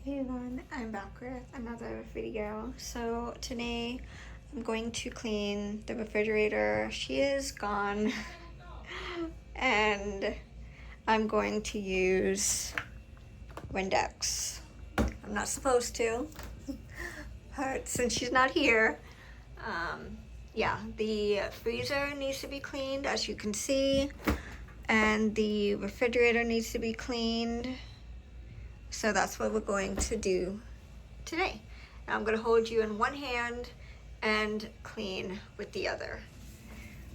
Hey everyone, I'm back with another video. So today I'm going to clean the refrigerator. She is gone and I'm going to use Windex. I'm not supposed to, but since she's not here, yeah, the freezer needs to be cleaned, as you can see, and the refrigerator needs to be cleaned. So that's what we're going to do today. Now I'm going to hold you in one hand and clean with the other.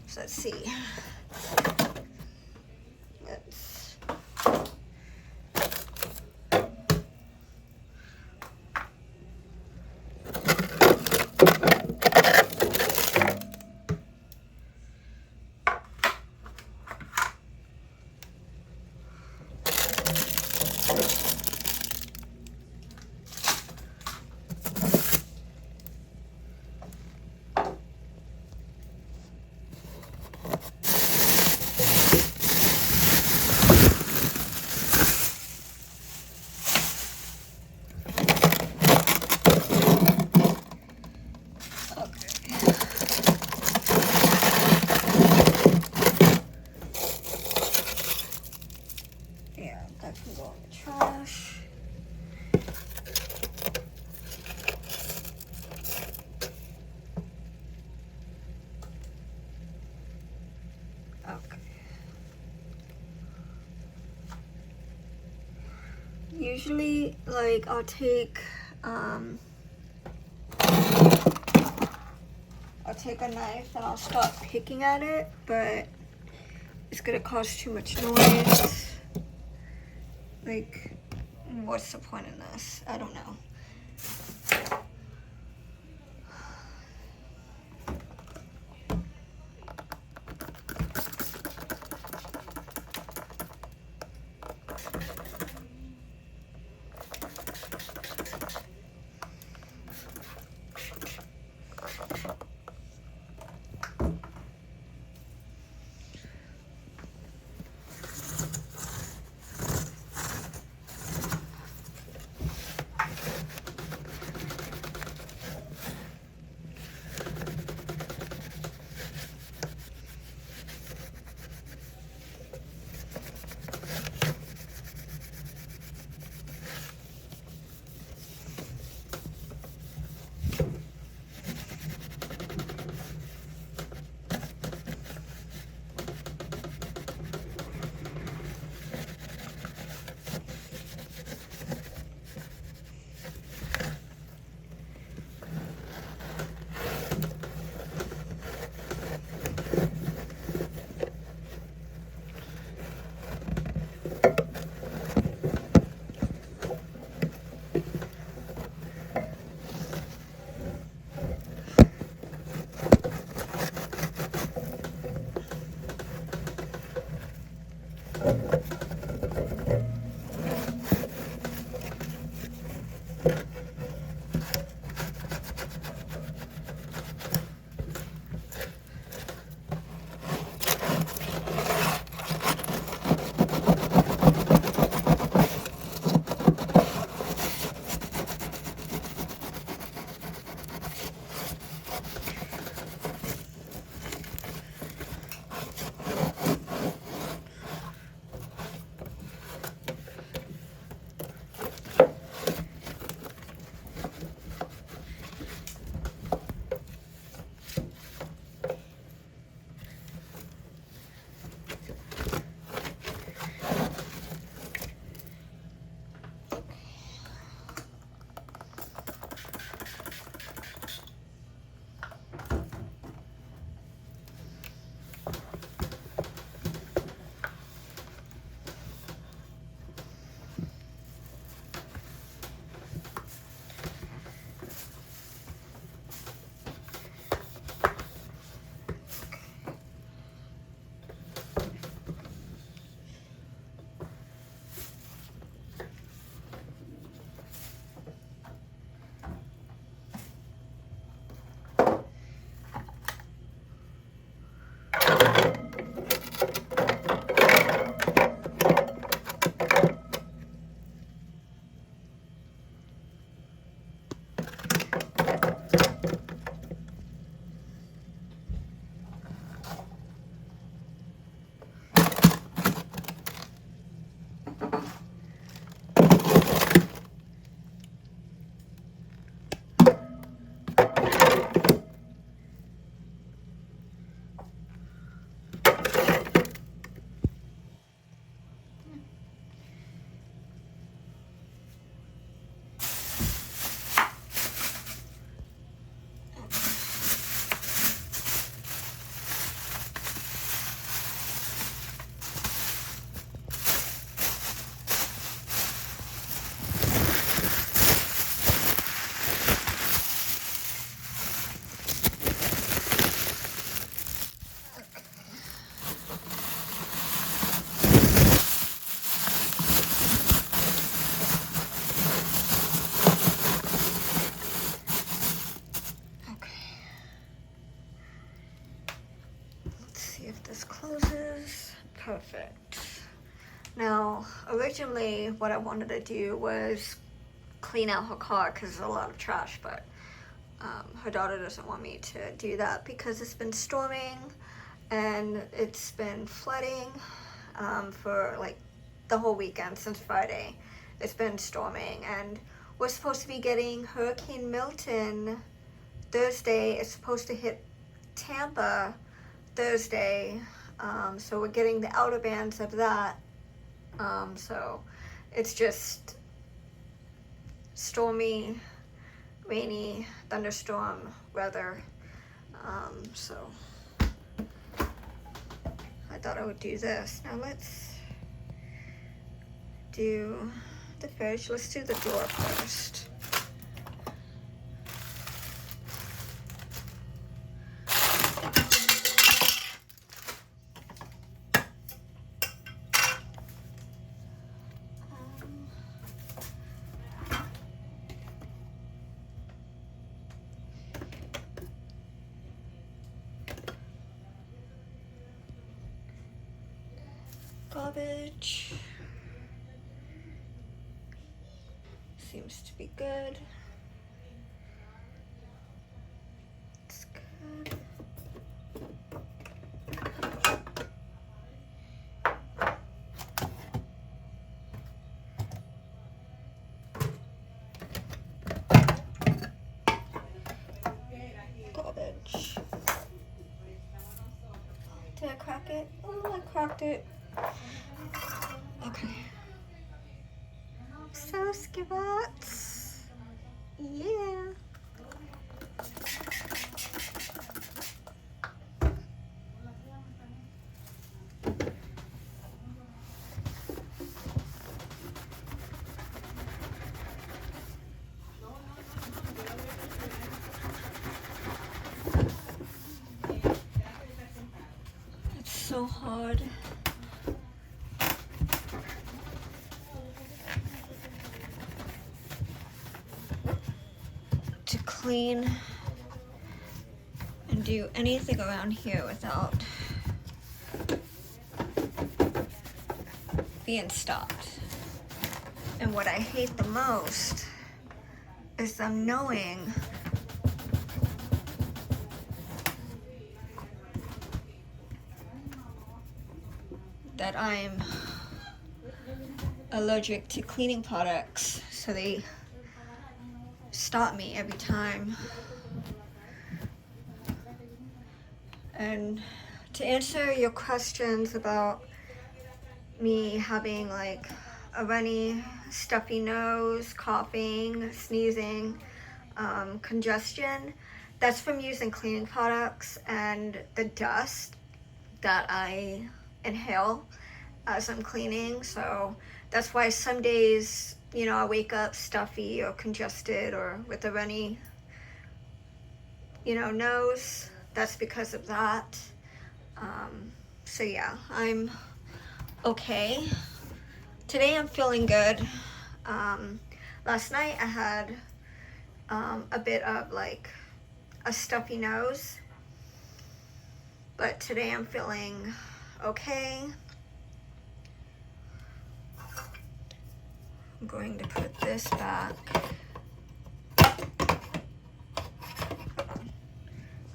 So let's see. Let's yeah, that can go in the trash. Okay. Usually, like, I'll take a knife and I'll start picking at it, but it's gonna cause too much noise. Like, what's the point in this? I don't know. perfect. Now, originally what I wanted to do was clean out her car because there's a lot of trash, but her daughter doesn't want me to do that because it's been storming and it's been flooding for like the whole weekend since Friday. It's been storming, and we're supposed to be getting Hurricane Milton Thursday. It's supposed to hit Tampa Thursday, so we're getting the outer bands of that. So it's just stormy, rainy, thunderstorm weather. So I thought I would do this. Now let's do the fridge. Let's do the door first. Garbage seems to be good. It's good. Garbage. Did I crack it? Oh, I cracked it. Okay. So, Skibots. Yeah. It's so hard. To clean and do anything around here without being stopped. And what I hate the most is them knowing that I'm allergic to cleaning products, so they stop me every time. And to answer your questions about me having like a runny, stuffy nose, coughing, sneezing, congestion, that's from using cleaning products and the dust that I inhale as I'm cleaning. So that's why some days, you know, I wake up stuffy or congested or with a runny, you know, nose. That's because of that. So yeah, I'm okay. Today I'm feeling good. Last night I had a bit of like a stuffy nose, but today I'm feeling okay. I'm going to put this back. I'm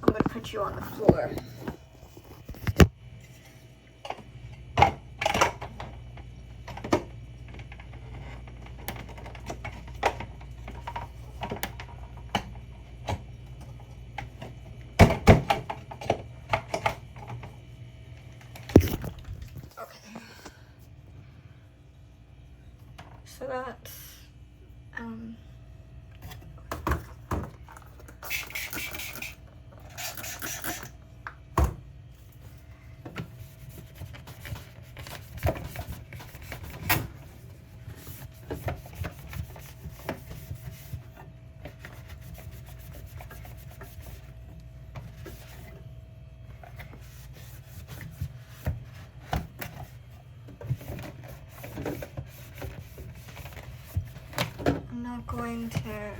going to put you on the floor. So that's I'm not going to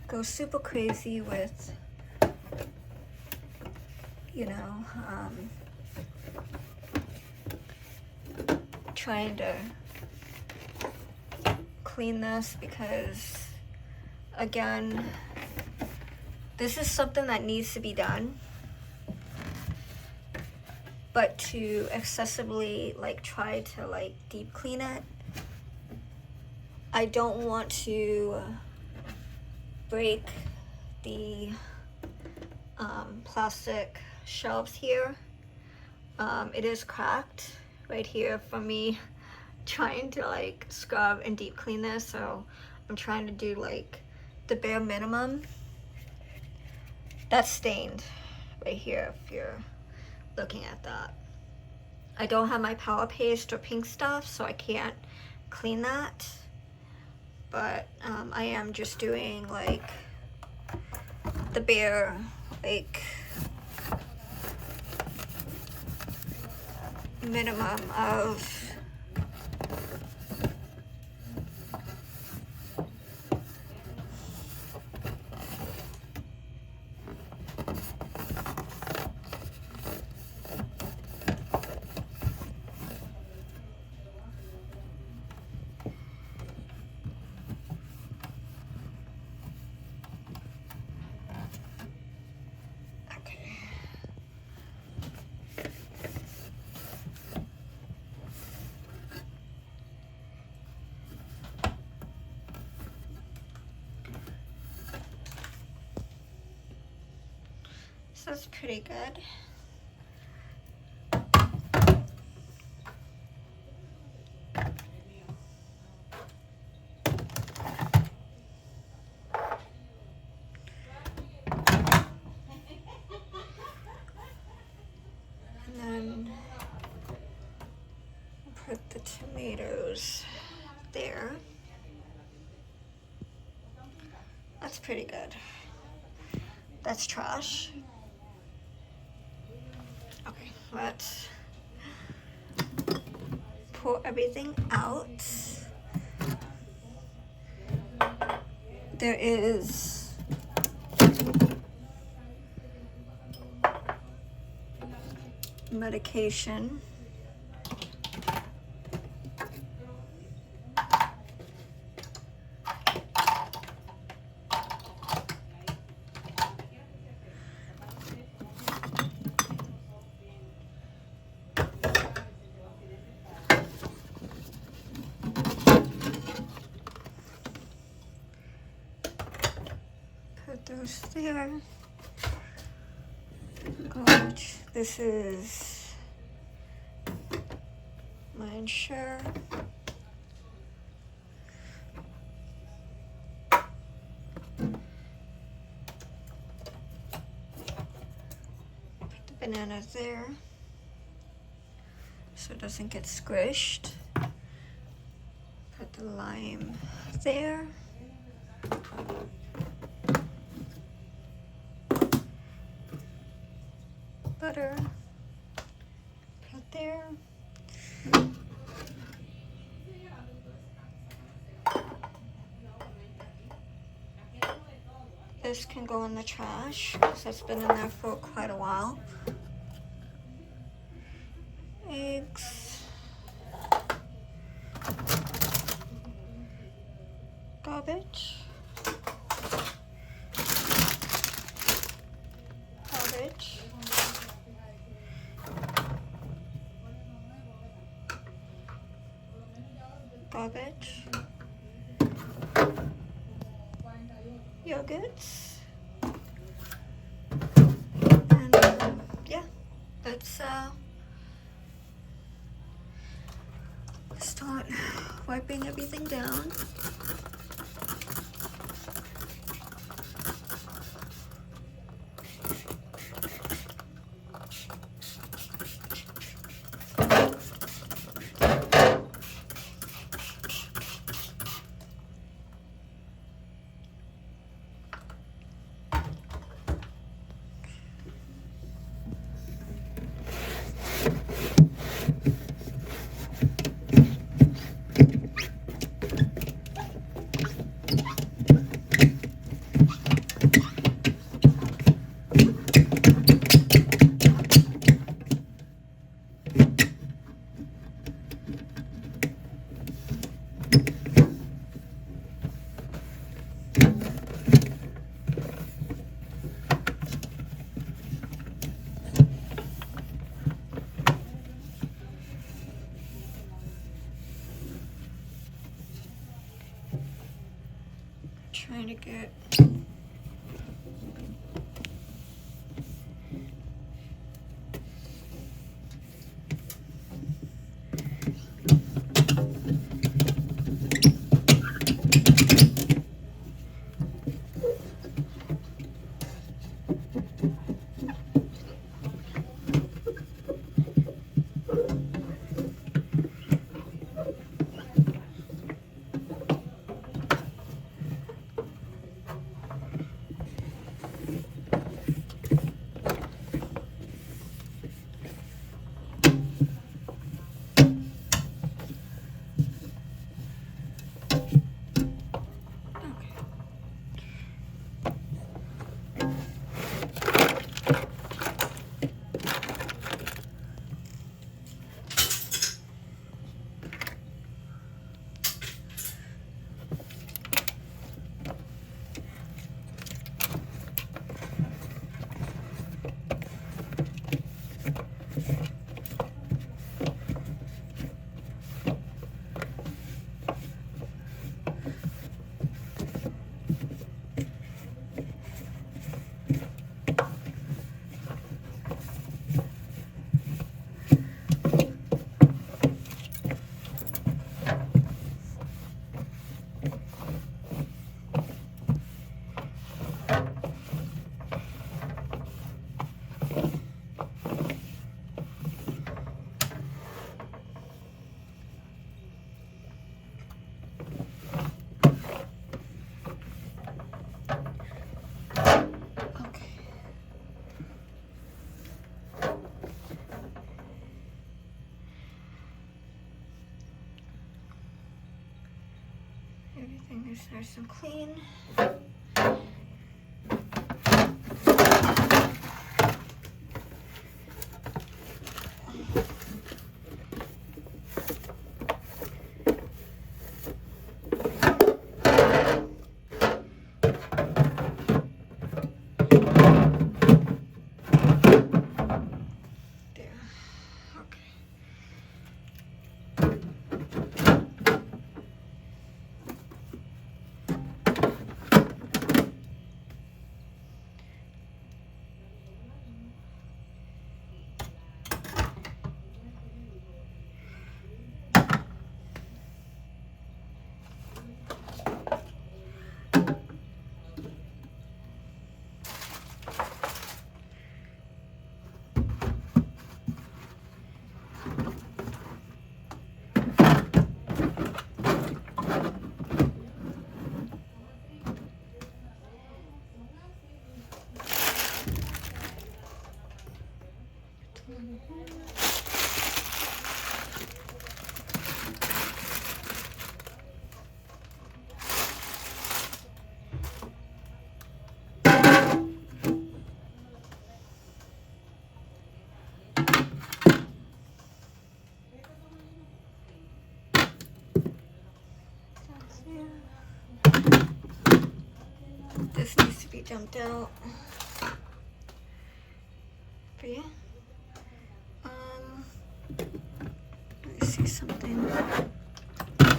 go super crazy with, you know, trying to clean this because, again, this is something that needs to be done. But to excessively like try to like deep clean it, I don't want to break the plastic shelves here. It is cracked right here from me trying to like scrub and deep clean this, so I'm trying to do like the bare minimum. That's stained right here if you're looking at that. I don't have my power paste or pink stuff, so I can't clean that, but I am just doing like the bare like minimum of that's pretty good. And then put the tomatoes there. That's pretty good. That's trash. Okay, let's pour everything out. There is medication. Put those there. Gosh, this is my Ensure. Put the banana there so it doesn't get squished. Put the lime there. Butter, put there. This can go in the trash because it's been in there for quite a while. Eggs. Garbage. Garbage. Garbage. Yogurts. And yeah, let's start wiping everything down. trying to get everything is nice and clean. This needs to be jumped out. But yeah. Let me see something. Put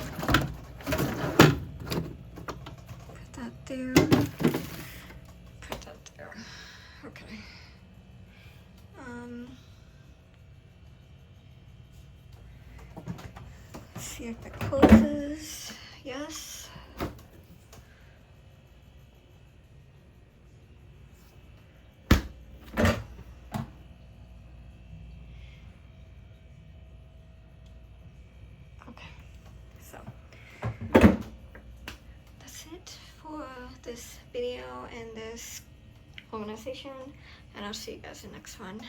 that there. Put that there. Okay. Let's see if it closes. Yes. That's it for this video and this organization, and I'll see you guys in the next one.